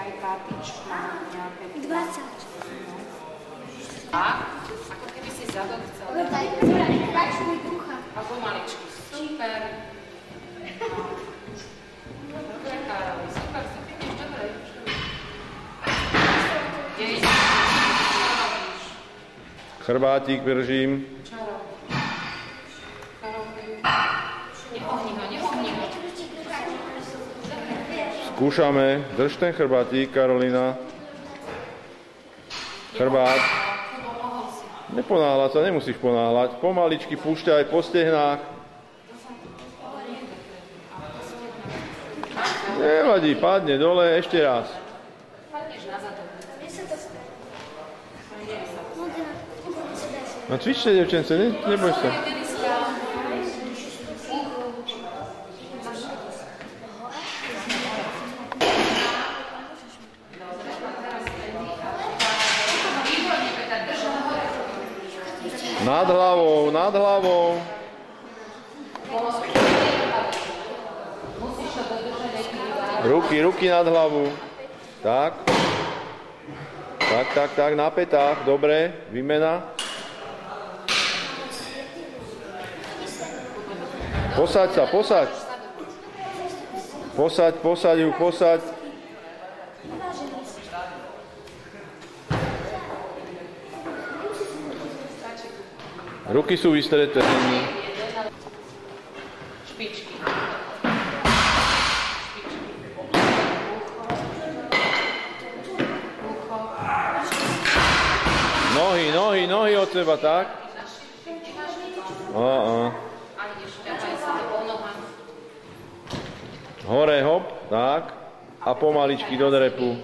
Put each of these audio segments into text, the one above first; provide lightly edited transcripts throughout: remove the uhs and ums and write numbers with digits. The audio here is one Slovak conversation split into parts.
nejaké kartička, nejaké... 20. Tak, ako keby si zadok chcel. A pomaličky. Super. Dobre, Karol, super, sa ideš, dobre. Kde ideš? Čo robíš? Chrbátik držím. Čo robíš? Neohni ho. Skúšame. Drž ten chrbátik, Karolina. Chrbát. Neponáhľať sa, nemusíš ponáhľať. Pomaličky púšťaj po stehnách. Nevadí, padne dole, ešte raz. Padneš na zadok. No cvičte, devčence, neboj sa. Nad hlavou. Ruky nad hlavu. Tak, na pätách, dobre, výmena. Posaď sa. Posaď ju. Ruky sú vystreté. Špičky. Nohy od seba, tak? Hore, hop, tak. A pomaličky do drepu.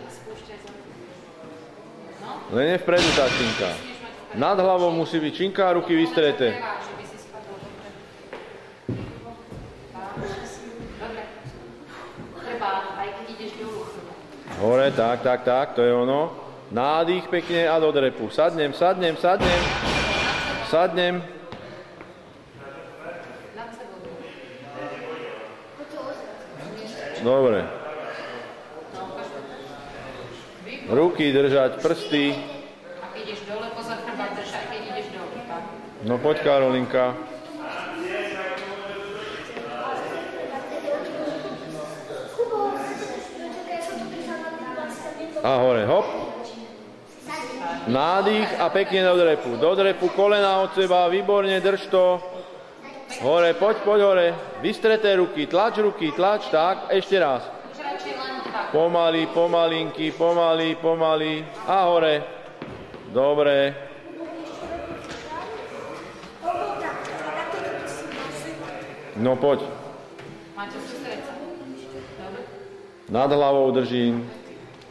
Len vpredu tá činka. Nad hlavou musí byť činka a ruky vystreté. Hore, tak, to je ono. Nádych pekne a do drepu. Sadnem. Dobre. Ruky držať, prsty. A keď ideš dole, pozor, chrbát držať, keď ideš dole. No poď, Karolinka. A hore, hop. Nádych a pekne do drepu. Do drepu, kolena od seba, výborne, drž to. Hore, poď hore. Vystreté ruky, tlač, tak, ešte raz. Pomalinky. A hore. Dobre. No poď. Nad hlavou držím.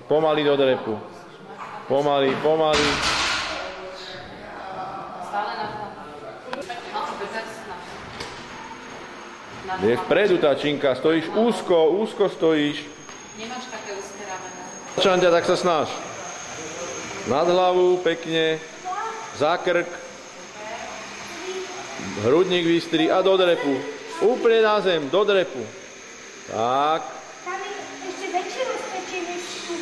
Pomaly do drepu. Pomaly. Je vpredu tá činka, stojíš úzko stojíš. Nemáš také úzké ramena. Čanťa, tak sa snaž. Nad hlavu, pekne, za krk, hrudník vystri a do drepu. Úplne na zem, do drepu. Tak. Tam je ešte väčšie rozpečie, než tu.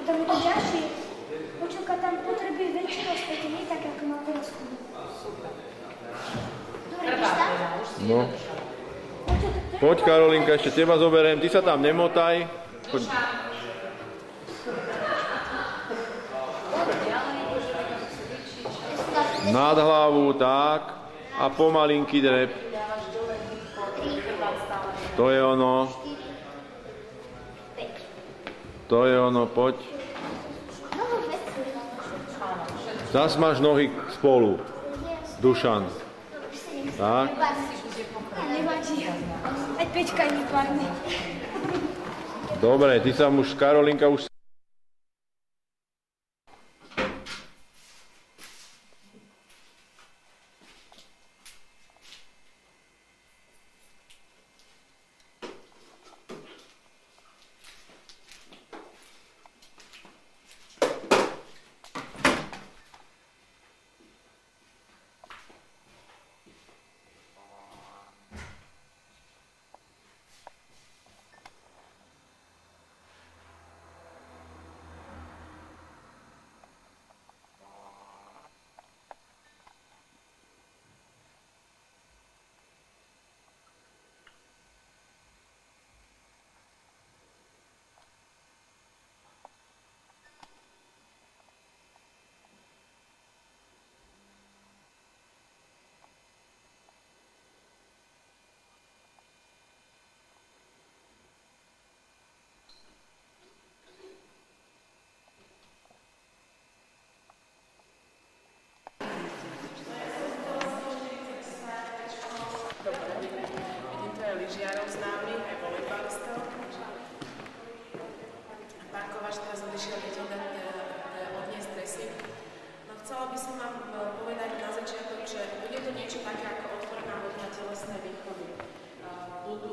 Tam je to ďalšie. Počulka tam potrebuje väčšie rozpečie, nie tak, ako má teraz chudu. Super. Dobre, ideš tam? No. Poď, Karolinka, ešte teba zoberiem. Ty sa tam nemotaj. Poď. Nad hlavu, tak. A pomalinky drep. To je ono. Poď. Zas máš nohy spolu. Dušan. Tak. Nevadí. Aj Peťka je nepadne. Dobre, ty sa už, Karolinka už Chcela by som vám povedať na začiatok, že bude to niečo také ako otvorená hodina telesnej výchovy.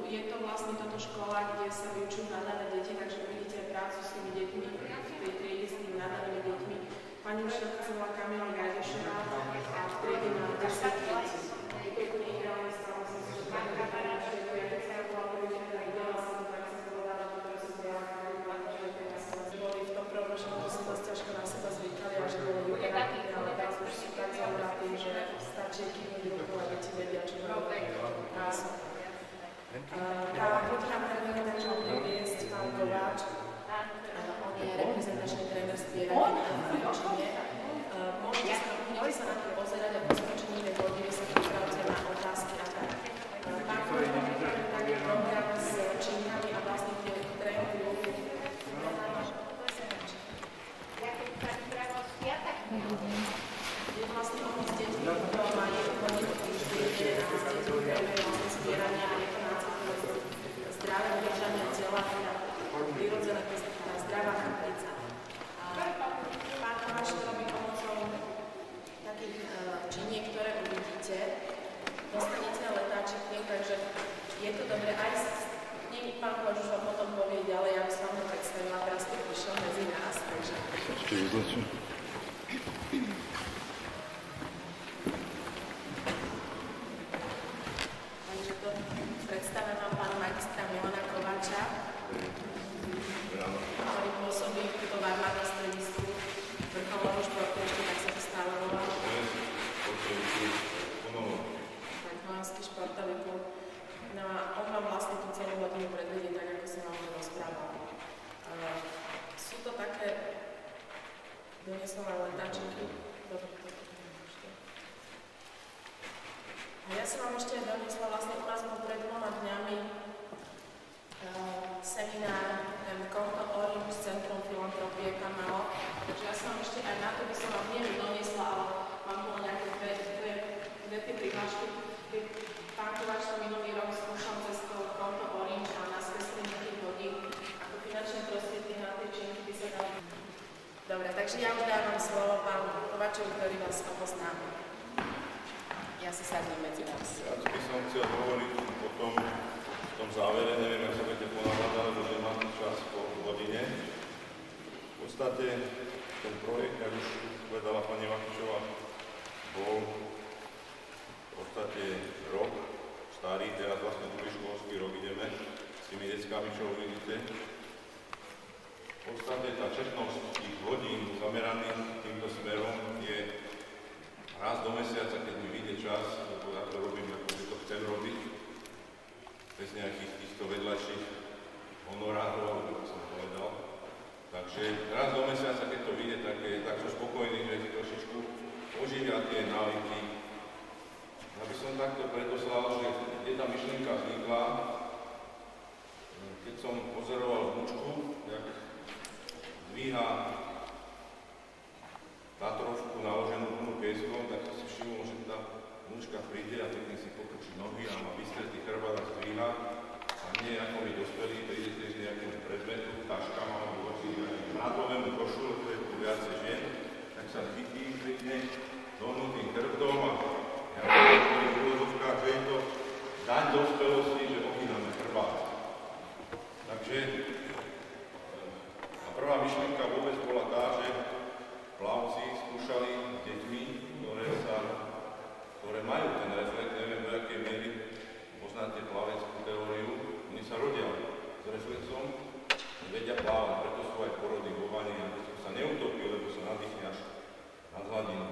Je to vlastne táto škola, kde sa vyučujú nadané deti, takže uvidíte prácu s tými deťmi, v tej triede s tými nadanými deťmi. Pani učiteľka sa volá Kamila Gajdešová a v triede má 10 detí. Je to úplne ideálne, stále som si, že pani učiteľku, ja keď sa bola prvýkrát videla som, tak som povedala, že to som bola boli v tom probléme, že sa dosť ťažko na seba zvykali a že boli hyperaktivní, ale teraz už sú tak zaujímaví, že stačí kývnuť ruku a deti vedia, čo robí. Tá hodina premenujeme, že bude viesť pán Kováč. On je reprezentačný tréner spievaní a výučenie. Môžete sa na to pozerať a po skončení tej hodiny sa pripravte na otázky a tak. Pán Kováč má pripravený taký program s činami a vlastne tie tréningy. Je vlastne pomoc deťmi, ktorá má hodinu týždenne a s deťmi trénuje vlastne spieranie a je to zdravé udržanie tela, prirodzená zdravá chrbtica. Pán Kováč to robí pomocou takých činiek, ktoré uvidíte. Dostanete letáčik k nim, takže je to dobré aj s ním. Pán Kováč už vám potom povie ďalej, aby som vám ho predstavila, teraz tu prišiel medzi nás. Takže to predstavím vám pána magistra Milana Kováča, ktorý pôsobí v továrnom stredisku vrcholového športu, ešte tak sa to stále volá. Tak, holandský športový klub. No a on vám vlastne tú celú hodinu predvedie tak, ako som vám to rozprával. Sú to také doniesla letáčiky. A ja som vám ešte doniesla, vlastne u nás bol pred 2 dňami seminár, ten Konto Orange Centrum Filantropie tam malo. Takže ja som vám ešte aj na to by som vám nie doniesla, ale mám bolo nejaké dve tie prihlášky. Pán Kováč to minulý rok skúšal cez Konto Orange a na skreslenie tých hodín ako finančné prostriedky na tie činky by sa dali. Dobre, takže ja už dávam slovo pánu Kováčovi, ktorý vás oboznámi. Ja si sadnem medzi nás. Ja by som chcel hovoriť o tom závere, neviem, ak sa budete ponávľadať, že mám čas po hodine. V podstate ten projekt, ako už povedala pani Vakučová, bol v podstate rok starý, teraz vlastne druhý školský rok ideme s tými deckami, čo uvidíte. V podstate tá četnosť tých hodín zameraných týmto smerom je raz do mesiaca, keď mi vyjde čas, lebo ja to robím, ako to chcem robiť, bez nejakých týchto vedľajších honorárov, ako som povedal. Takže raz do mesiaca, keď to vyjde, tak som spokojný, že si trošičku oživia tie návyky. Aby som takto predoslal, že kde tá myšlienka vznikla, keď som pozoroval vnúčku, jak dvíha Tatrovku naloženú plnú pieskom, tak si všimol, že tá vnúčka príde a pekne si pokrčí nohy a má vystretý chrbát a zdvíha. A nie ako my dospelí, prídete s nejakým predmetu, taškám alebo voči nátovému košu, to je tu viacej žien, tak sa chytí pekne dohnutým chrbtom a ja hovorím v úvodzovkách, že je to daň dospelosti, že ohýname chrbát. Takže a prvá myšlienka vôbec bola tá, že plavci skúšali s deťmi, ktoré majú ten reflex, neviem do akej miery poznáte plaveckú teóriu, oni sa rodia s reflexom, vedia plávať, preto sú aj porody vo vani a detko sa neutopí, lebo sa nadýchne až nad hladinou.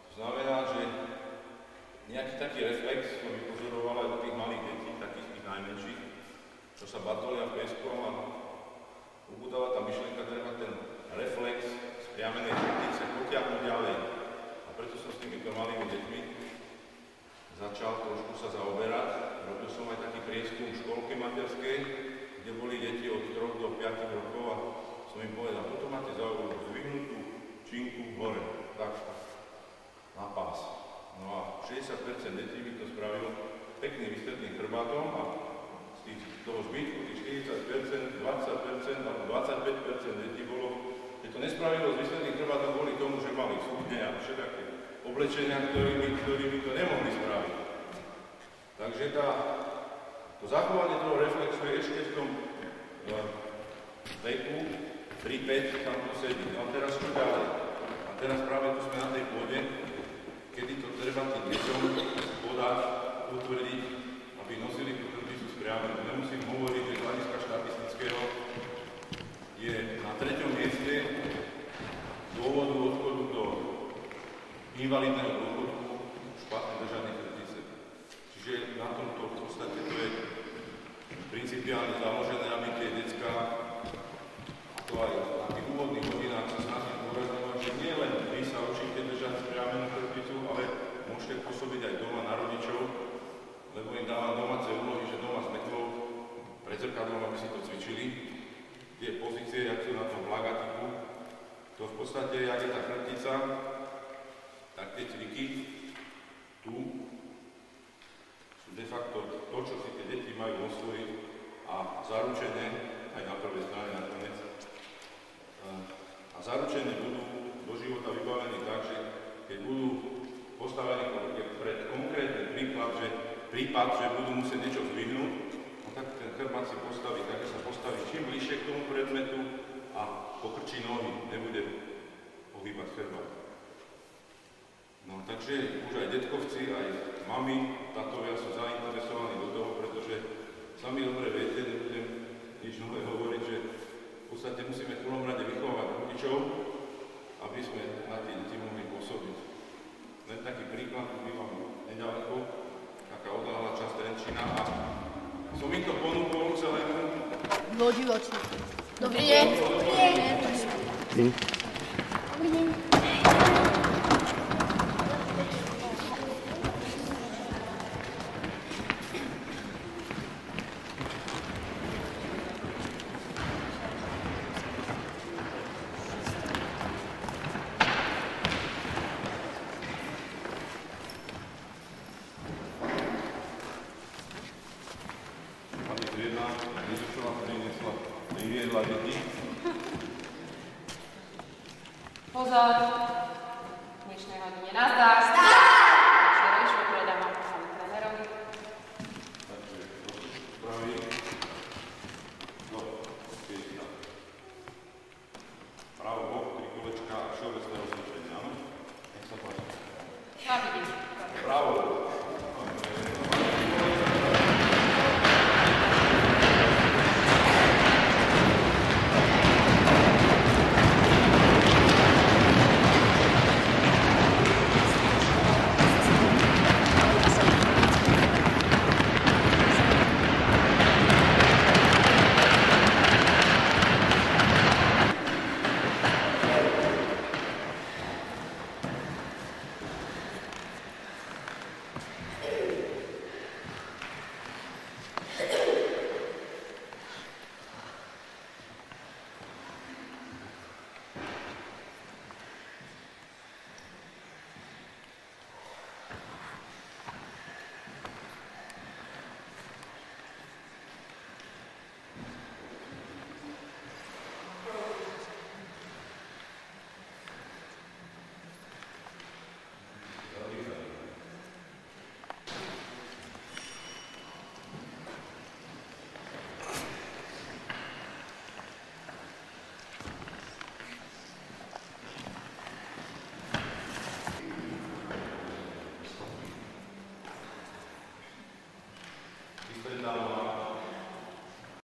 To znamená, že nejaký taký reflex som vypozoroval aj u tých malých detí, takých tých najmenších, čo sa batolia pieskom a ubudáva tá myšlienka, treba ten reflex spriamenej chrbtice potiahnuť ďalej. A preto som s týmito malými deťmi začal trošku sa zaoberať. Robil som aj taký prieskum v školke materskej, kde boli deti od 3 do 5 rokov a som im povedal, toto máte zaujímavú zdvihnutú činku hore, tak na pás. No a 60% detí mi to spravilo pekným vystretným chrbátom a z toho zbytku, tých 40%, 20% alebo 25% detí bolo Je to nespravidlosť vysvetliť chrbátom kvôli tomu, že mali sukne a všetky oblečenia, ktorými to nemohli spraviť. Takže to zachovanie toho reflexu je ešte v tom veku 3-5 tam to sedí. No a teraz čo ďalej? A teraz práve tu sme na tej pôde, kedy to treba tým deťom podať, utvrdiť, aby nosili tú krpicu spriamenú. Nemusím hovoriť, že z hľadiska štatistického je na 3. mieste dôvodu odchodu do invalidného dôchodku špatné držanie krpice. Čiže na tomto v podstate to je principiálne založené, aby tie decká, to aj na tých úvodných hodinách sa snažím zdôrazňovať, že nie len vy sa učíte držať spriamenú krpicu, ale môžete pôsobiť aj doma na rodičov, lebo im dávam domáce úlohy, že doma s metlou pred zrkadlom, aby si to cvičili. Tie pozície, jak sú na tom plagatiku, to v podstate, jak je tá krptica, tak tie cviky tu sú de facto to, čo si tie deti majú osvojiť a zaručené, aj na prvej strane nakoniec, a zaručené budú do života vybavení tak, že keď budú postavení pred konkrétny prípad, že budú musieť niečo zdvihnúť, no tak ten chrbát si postaví, takže sa postaví čím bližšie k tomu predmetu a pokrčí nohy, nebude ohýbať chrbát. No takže už aj detkovci, aj mami, tatovia sú zainteresovaní do toho, pretože sami dobre viete, nebudem nič nové hovoriť, že v podstate musíme v prvom rade vychovávať rodičov, aby sme na tie deti mohli pôsobiť. Len taký príklad, tu bývam nedaleko, taká odľahlá časť Trenčína a som im to ponúkol celému. Voči v oči. Dobrý deň. Dobrý deň. Dobrý deň. Pozor, v dnešnej hodine nazdar. Takže rýchlo predávam pánu trénerovi. Takže to spraví. No, piesňa. Pravo bok, 3 kolečka a všeobecné rozličenie, áno? Nech sa páči. Ja vidím. Pravo.